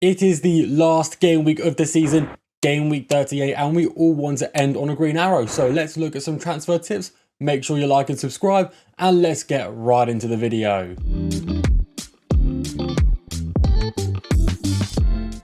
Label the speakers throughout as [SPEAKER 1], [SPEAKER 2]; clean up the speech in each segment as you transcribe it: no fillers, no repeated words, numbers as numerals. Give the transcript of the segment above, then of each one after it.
[SPEAKER 1] It is the last game week of the season, game week 38, and we all want to end on a green arrow. So let's look at some transfer tips. Make sure you like and subscribe, and let's get right into the video.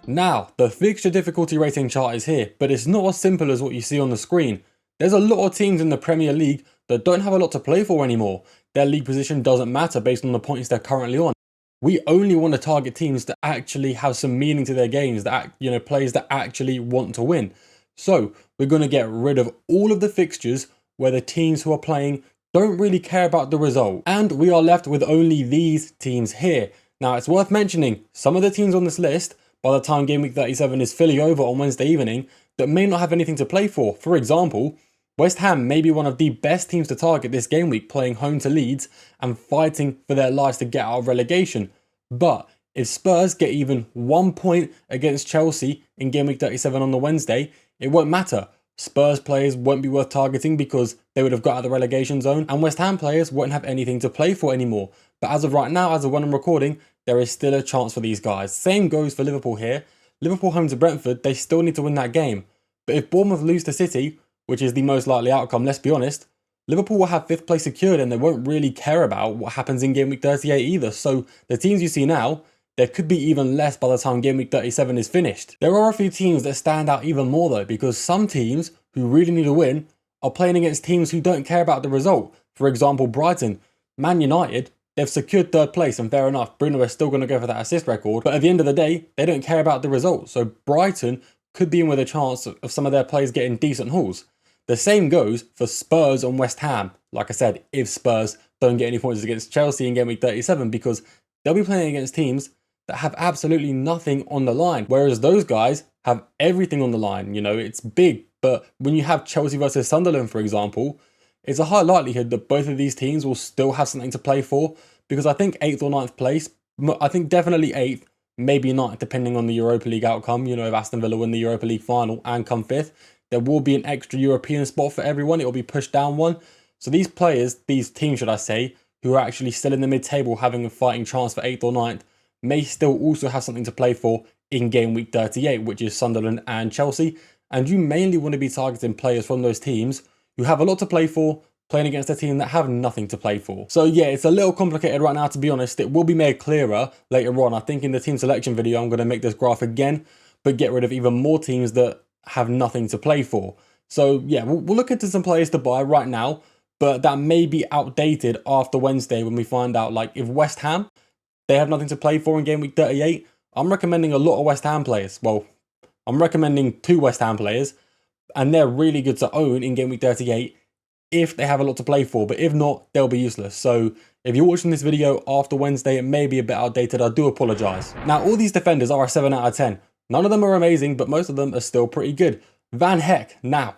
[SPEAKER 1] Now, the fixture difficulty rating chart is here, but it's not as simple as what you see on the screen. There's a lot of teams in the Premier League that don't have a lot to play for anymore. Their league position doesn't matter based on the points they're currently on. We only want to target teams that actually have some meaning to their games, that players that actually want to win. So we're going to get rid of all of the fixtures where the teams who are playing don't really care about the result. And we are left with only these teams here. Now it's worth mentioning, some of the teams on this list, by the time game week 37 is fully over on Wednesday evening, that may not have anything to play for. For example, West Ham may be one of the best teams to target this game week, playing home to Leeds and fighting for their lives to get out of relegation. But if Spurs get even 1 point against Chelsea in game week 37 on the Wednesday, it won't matter. Spurs players won't be worth targeting because they would have got out of the relegation zone, and West Ham players won't have anything to play for anymore. But as of right now, as of when I'm recording, there is still a chance for these guys. Same goes for Liverpool here. Liverpool home to Brentford, they still need to win that game. But if Bournemouth lose to City, which is the most likely outcome, let's be honest, Liverpool will have 5th place secured and they won't really care about what happens in game week 38 either. So the teams you see now, there could be even less by the time game week 37 is finished. There are a few teams that stand out even more though, because some teams who really need a win are playing against teams who don't care about the result. For example, Brighton, Man United, they've secured 3rd place, and fair enough, Bruno is still going to go for that assist record, but at the end of the day, they don't care about the result. So Brighton could be in with a chance of some of their players getting decent hauls. The same goes for Spurs and West Ham. Like I said, if Spurs don't get any points against Chelsea in game week 37, because they'll be playing against teams that have absolutely nothing on the line. Whereas those guys have everything on the line. You know, it's big. But when you have Chelsea versus Sunderland, for example, it's a high likelihood that both of these teams will still have something to play for, because I think 8th or 9th place, I think definitely 8th, maybe 9th, depending on the Europa League outcome. You know, if Aston Villa win the Europa League final and come 5th, there will be an extra European spot for everyone. It will be pushed down one. So these players, these teams should I say, who are actually still in the mid-table having a fighting chance for 8th or 9th, may still also have something to play for in game week 38, which is Sunderland and Chelsea. And you mainly want to be targeting players from those teams who have a lot to play for, playing against a team that have nothing to play for. So yeah, it's a little complicated right now, to be honest. It will be made clearer later on. I think in the team selection video, I'm going to make this graph again, but get rid of even more teams that have nothing to play for. So yeah, we'll look into some players to buy right now, but that may be outdated after Wednesday when we find out, like, if West Ham, they have nothing to play for in game week 38, I'm recommending a lot of West Ham players. Well, I'm recommending 2 West Ham players, and they're really good to own in game week 38 if they have a lot to play for, but if not, they'll be useless. So if you're watching this video after Wednesday, it may be a bit outdated. I do apologise. Now, all these defenders are a 7 out of 10. None of them are amazing, but most of them are still pretty good. Van Heck, now,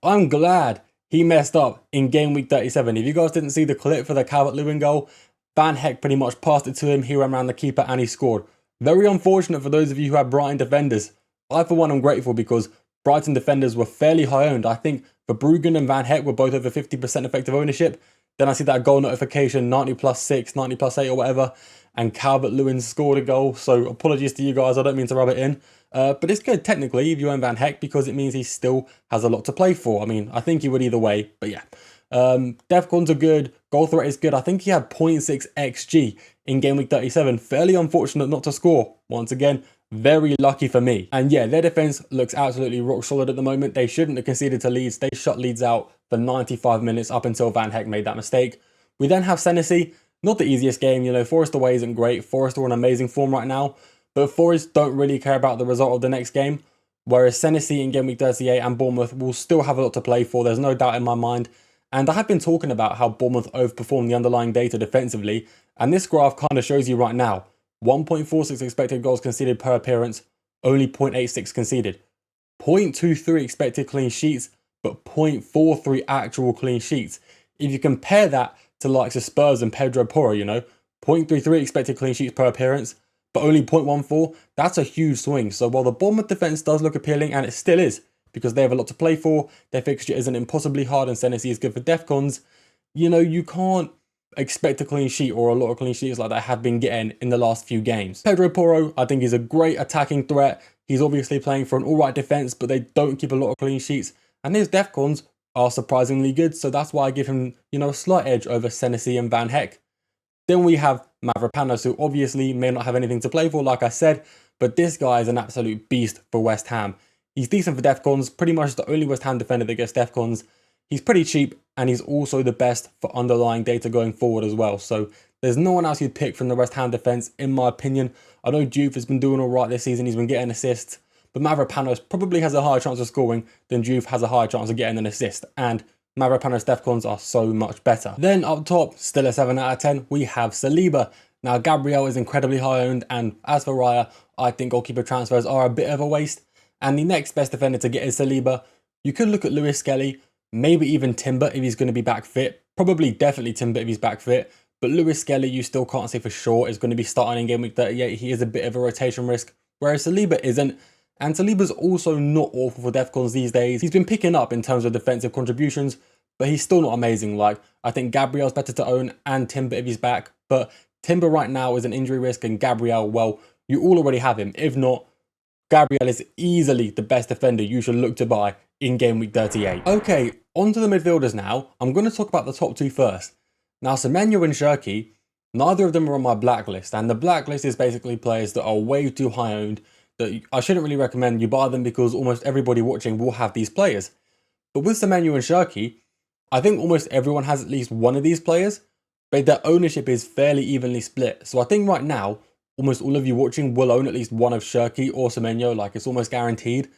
[SPEAKER 1] I'm glad he messed up in game week 37. If you guys didn't see the clip for the Calvert-Lewin goal, Van Heck pretty much passed it to him. He ran around the keeper and he scored. Very unfortunate for those of you who have Brighton defenders. I, for one, am grateful because Brighton defenders were fairly high owned. I think Verbruggen and Van Heck were both over 50% effective ownership. Then I see that goal notification, 90 plus 6, 90 plus 8 or whatever, and Calvert-Lewin scored a goal. So apologies to you guys, I don't mean to rub it in. But it's good technically if you own Van Heck, because it means he still has a lot to play for. I mean, I think he would either way, but yeah. Defcons are good, goal threat is good. I think he had 0.6 XG in game week 37. Fairly unfortunate not to score. Once again, very lucky for me. And yeah, their defense looks absolutely rock solid at the moment. They shouldn't have conceded to Leeds. They shut Leeds out for 95 minutes up until Van Heck made that mistake. We then have Senesi. Not the easiest game, you know, Forest away isn't great. Forest are in amazing form right now, but Forest don't really care about the result of the next game. Whereas Senesi in game week 38 and Bournemouth will still have a lot to play for. There's no doubt in my mind. And I have been talking about how Bournemouth overperformed the underlying data defensively. And this graph kind of shows you right now. 1.46 expected goals conceded per appearance, only 0.86 conceded. 0.23 expected clean sheets, but 0.43 actual clean sheets. If you compare that to the likes of Spurs and Pedro Porro, you know, 0.33 expected clean sheets per appearance, but only 0.14, that's a huge swing. So while the Bournemouth defence does look appealing, and it still is, because they have a lot to play for, their fixture isn't impossibly hard and Senesi is good for Defcons, you know, you can't expect a clean sheet or a lot of clean sheets like they have been getting in the last few games. Pedro Porro, I think, is a great attacking threat. He's obviously playing for an alright defense, but they don't keep a lot of clean sheets. And his defcons are surprisingly good, so that's why I give him, a slight edge over Senesi and Van Heck. Then we have Mavropanos, who obviously may not have anything to play for, like I said, but this guy is an absolute beast for West Ham. He's decent for defcons, pretty much the only West Ham defender that gets defcons. He's pretty cheap, and he's also the best for underlying data going forward as well. So there's no one else you'd pick from the West Ham defence, in my opinion. I know Juve has been doing all right this season. He's been getting assists, but Mavropanos probably has a higher chance of scoring than Juve has a higher chance of getting an assist. And Mavropanos' defcons are so much better. Then up top, still a 7 out of 10, we have Saliba. Now, Gabriel is incredibly high owned, and as for Raya, I think goalkeeper transfers are a bit of a waste. And the next best defender to get is Saliba. You could look at Lewis Skelly, maybe even Timber if he's going to be back fit. Probably definitely Timber if he's back fit. But Lewis Skelly, you still can't say for sure is going to be starting in game week 38. He is a bit of a rotation risk, whereas Saliba isn't. And Saliba's also not awful for defcons these days. He's been picking up in terms of defensive contributions, but he's still not amazing. Like, I think Gabriel's better to own and Timber if he's back. But Timber right now is an injury risk, and Gabriel, well, you all already have him. If not, Gabriel is easily the best defender you should look to buy in game week 38. Okay, on to the midfielders now. I'm going to talk about the top two first. Now, Semenyo and Shirky, neither of them are on my blacklist, and the blacklist is basically players that are way too high owned, that I shouldn't really recommend you buy them because almost everybody watching will have these players. But with Semenyo and Shirky, I think almost everyone has at least one of these players, but their ownership is fairly evenly split. So I think right now, almost all of you watching will own at least one of Shirky or Semenyo, like it's almost guaranteed.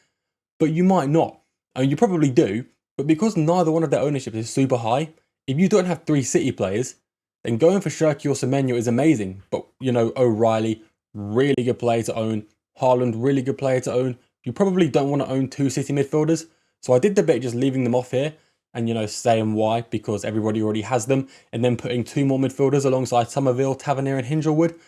[SPEAKER 1] But you might not. I mean, you probably do, but because neither one of their ownership is super high, if you don't have 3 City players, then going for Shirky or Semenyo is amazing. But, O'Reilly, really good player to own. Haaland, really good player to own. You probably don't want to own 2 City midfielders. So I did debate just leaving them off here and, saying why, because everybody already has them, and then putting 2 more midfielders alongside Somerville, Tavernier and Hingelwood.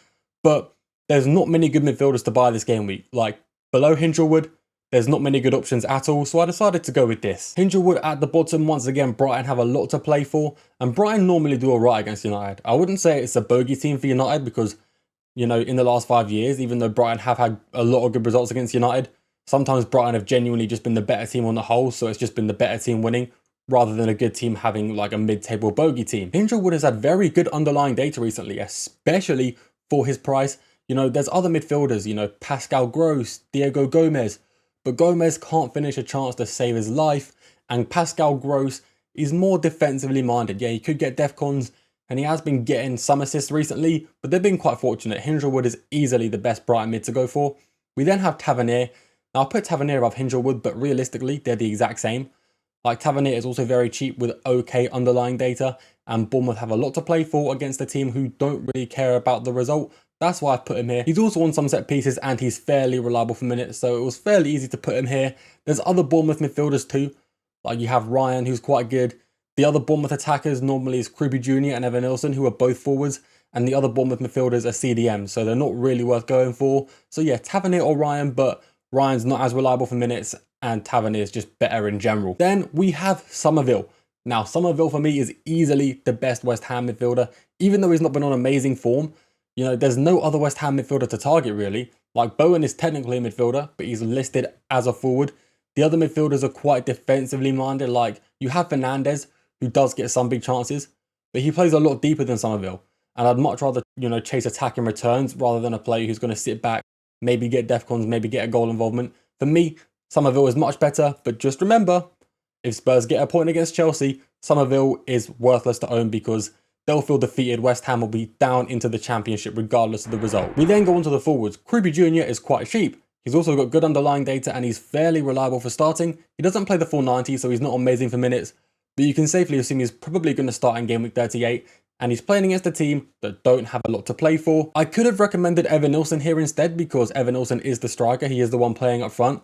[SPEAKER 1] But there's not many good midfielders to buy this game week. Like, below Hingelwood, there's not many good options at all, so I decided to go with this. Hingelwood at the bottom. Once again, Brighton have a lot to play for, and Brighton normally do alright against United. I wouldn't say it's a bogey team for United because, in the last 5 years, even though Brighton have had a lot of good results against United, sometimes Brighton have genuinely just been the better team on the whole, so it's just been the better team winning, rather than a good team having like a mid-table bogey team. Hingelwood has had very good underlying data recently, especially for his price. There's other midfielders, Pascal Gross, Diego Gomez, but Gomez can't finish a chance to save his life, and Pascal Gross is more defensively minded. Yeah, he could get defcons, and he has been getting some assists recently, but they've been quite fortunate. Hingelwood is easily the best Brighton mid to go for. We then have Tavernier. Now, I'll put Tavernier above Hingelwood, but realistically, they're the exact same. Like, Tavernier is also very cheap with okay underlying data, and Bournemouth have a lot to play for against a team who don't really care about the result. That's why I put him here. He's also on some set pieces and he's fairly reliable for minutes, so it was fairly easy to put him here. There's other Bournemouth midfielders too. Like, you have Ryan, who's quite good. The other Bournemouth attackers normally is Kruby Jr. and Evan Nilsson, who are both forwards. And the other Bournemouth midfielders are CDM, so they're not really worth going for. So yeah, Tavernier or Ryan, but Ryan's not as reliable for minutes and Tavernier is just better in general. Then we have Somerville. Now, Somerville for me is easily the best West Ham midfielder, even though he's not been on amazing form. There's no other West Ham midfielder to target, really. Like, Bowen is technically a midfielder, but he's listed as a forward. The other midfielders are quite defensively minded. Like, you have Fernandez, who does get some big chances, but he plays a lot deeper than Somerville. And I'd much rather, chase attacking returns rather than a player who's going to sit back, maybe get defcons, maybe get a goal involvement. For me, Somerville is much better, but just remember, if Spurs get a point against Chelsea, Somerville is worthless to own because they'll feel defeated. West Ham will be down into the Championship regardless of the result. We then go on to the forwards. Kruby Jr. is quite cheap. He's also got good underlying data and he's fairly reliable for starting. He doesn't play the full 90, so he's not amazing for minutes, but you can safely assume he's probably going to start in game week 38, and he's playing against a team that don't have a lot to play for. I could have recommended Evan Nilsson here instead because Evan Nilsson is the striker. He is the one playing up front,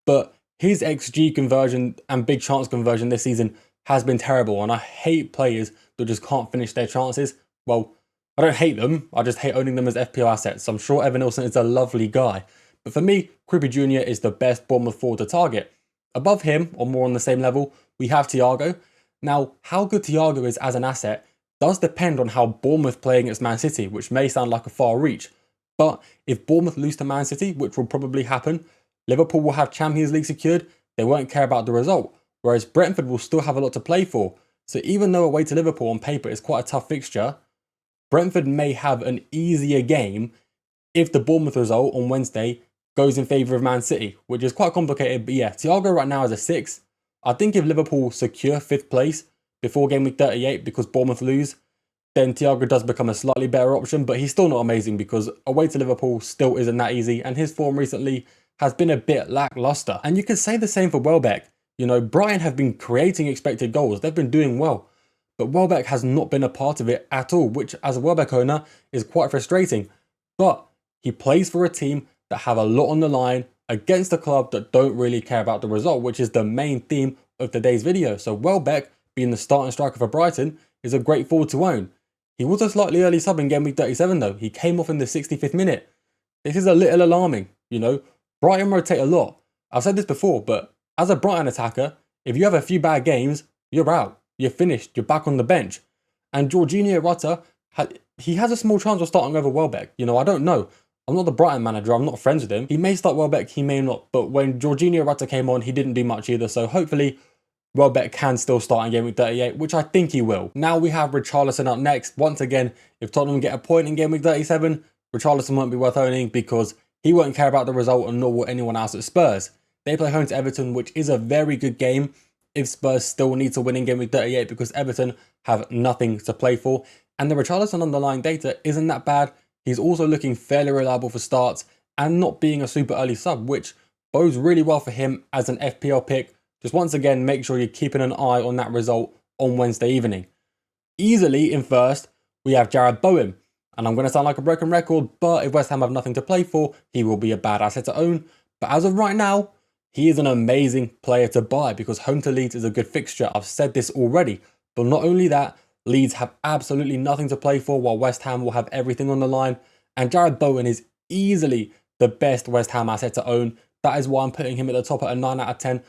[SPEAKER 1] but his XG conversion and big chance conversion this season has been terrible, and I hate players that just can't finish their chances. Well, I don't hate them, I just hate owning them as FPL assets. So I'm sure Evan Nilsson is a lovely guy, but for me, Kruby Jr. is the best Bournemouth forward to target. Above him, or more on the same level, we have Thiago. Now, how good Thiago is as an asset does depend on how Bournemouth play against Man City, which may sound like a far reach. But if Bournemouth lose to Man City, which will probably happen, Liverpool will have Champions League secured, they won't care about the result, whereas Brentford will still have a lot to play for. So even though away to Liverpool on paper is quite a tough fixture, Brentford may have an easier game if the Bournemouth result on Wednesday goes in favour of Man City, which is quite complicated. But yeah, Thiago right now is a 6. I think if Liverpool secure 5th place before game week 38 because Bournemouth lose, then Thiago does become a slightly better option, but he's still not amazing because away to Liverpool still isn't that easy, and his form recently has been a bit lacklustre. And you can say the same for Welbeck. You know, Brighton have been creating expected goals. They've been doing well, but Welbeck has not been a part of it at all, which as a Welbeck owner is quite frustrating. But he plays for a team that have a lot on the line against a club that don't really care about the result, which is the main theme of today's video. So Welbeck, being the starting striker for Brighton, is a great forward to own. He was a slightly early sub in game week 37 though. He came off in the 65th minute. This is a little alarming, you know. Brighton rotate a lot. I've said this before, but as a Brighton attacker, if you have a few bad games, you're out. You're finished. You're back on the bench. And Jorginho Rutter, he has a small chance of starting over Welbeck. You know, I don't know. I'm not the Brighton manager. I'm not friends with him. He may start Welbeck, he may not. But when Jorginho Rutter came on, he didn't do much either. So hopefully Welbeck can still start in game week 38, which I think he will. Now we have Richarlison up next. Once again, if Tottenham get a point in game week 37, Richarlison won't be worth owning because he won't care about the result and nor will anyone else at Spurs. They play home to Everton, which is a very good game if Spurs still need to win in game week 38 because Everton have nothing to play for. And the Richarlison underlying data isn't that bad. He's also looking fairly reliable for starts and not being a super early sub, which bodes really well for him as an FPL pick. Just once again, make sure you're keeping an eye on that result on Wednesday evening. Easily in first, we have Jarrod Bowen. And I'm going to sound like a broken record, but if West Ham have nothing to play for, he will be a bad asset to own. But as of right now, he is an amazing player to buy because home to Leeds is a good fixture. I've said this already. But not only that, Leeds have absolutely nothing to play for while West Ham will have everything on the line. And Jarrod Bowen is easily the best West Ham asset to own. That is why I'm putting him at the top at a 9 out of 10.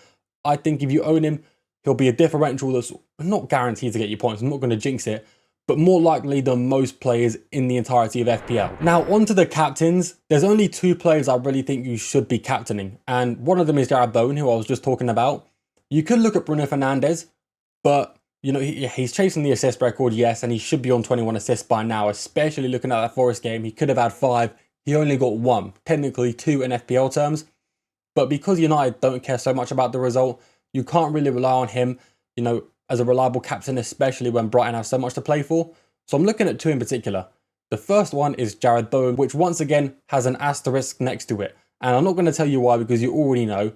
[SPEAKER 1] I think if you own him, he'll be a differential that's not guaranteed to get you points. I'm not going to jinx it, but more likely than most players in the entirety of FPL. Now, onto the captains. There's only 2 players I really think you should be captaining, and one of them is Jarrod Bowen, who I was just talking about. You could look at Bruno Fernandes, but you know he's chasing the assist record, yes, and he should be on 21 assists by now, especially looking at that Forest game. He could have had 5. He only got 1, technically 2 in FPL terms. But because United don't care so much about the result, you can't really rely on him, you know, as a reliable captain, especially when Brighton have so much to play for. So I'm looking at 2 in particular. The first one is Jarrod Bowen, which once again has an asterisk next to it. And I'm not going to tell you why because you already know.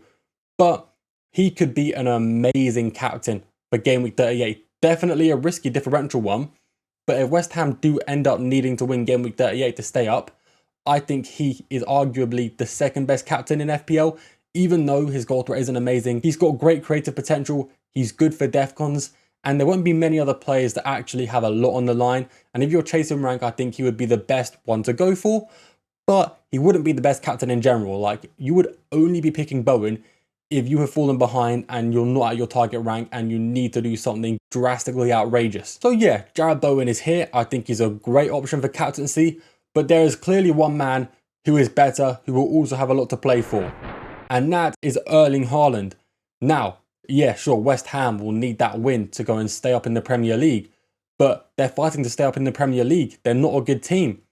[SPEAKER 1] But he could be an amazing captain for game week 38. Definitely a risky differential one. But if West Ham do end up needing to win game week 38 to stay up, I think he is arguably the second best captain in FPL, even though his goal threat isn't amazing. He's got great creative potential, he's good for defcons, and there won't be many other players that actually have a lot on the line. And if you're chasing rank, I think he would be the best one to go for, but he wouldn't be the best captain in general. Like, you would only be picking Bowen if you have fallen behind and you're not at your target rank and you need to do something drastically outrageous. So yeah, Jarrod Bowen is here. I think he's a great option for captaincy. But there is clearly one man who is better, who will also have a lot to play for. And that is Erling Haaland. Now, yeah, sure, West Ham will need that win to go and stay up in the Premier League. But they're fighting to stay up in the Premier League. They're not a good team.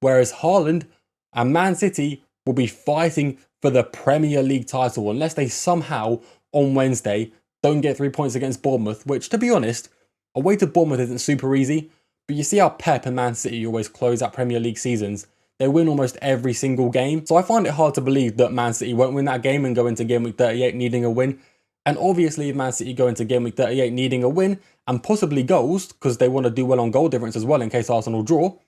[SPEAKER 1] Whereas Haaland and Man City will be fighting for the Premier League title unless they somehow, on Wednesday, don't get 3 points against Bournemouth, which, to be honest, away to Bournemouth isn't super easy. But you see how Pep and Man City always close out Premier League seasons. They win almost every single game. So I find it hard to believe that Man City won't win that game and go into game week 38 needing a win. And obviously if Man City go into game week 38 needing a win and possibly goals, because they want to do well on goal difference as well in case Arsenal draw,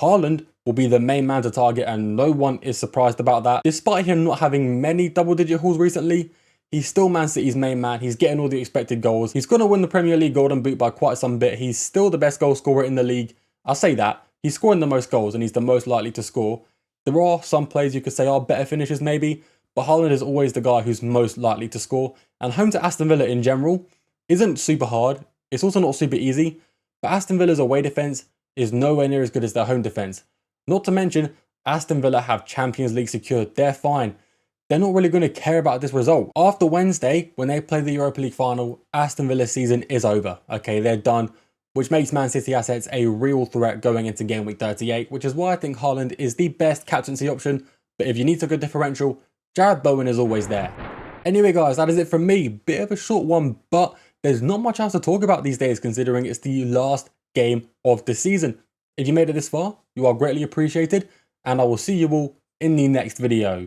[SPEAKER 1] Haaland will be the main man to target and no one is surprised about that. Despite him not having many double-digit hauls recently, he's still Man City's main man. He's getting all the expected goals. He's going to win the Premier League Golden Boot by quite some bit. He's still the best goal scorer in the league. I'll say that. He's scoring the most goals and he's the most likely to score. There are some players you could say are better finishers maybe, but Haaland is always the guy who's most likely to score. And home to Aston Villa in general isn't super hard. It's also not super easy, but Aston Villa's away defence is nowhere near as good as their home defence. Not to mention, Aston Villa have Champions League secured, they're fine. They're not really going to care about this result. After Wednesday, when they play the Europa League final, Aston Villa's season is over. Okay, they're done, which makes Man City assets a real threat going into game week 38, which is why I think Haaland is the best captaincy option. But if you need a good differential, Jared Bowen is always there. Anyway guys, that is it from me. Bit of a short one, but there's not much else to talk about these days considering it's the last game of the season. If you made it this far, you are greatly appreciated, and I will see you all in the next video.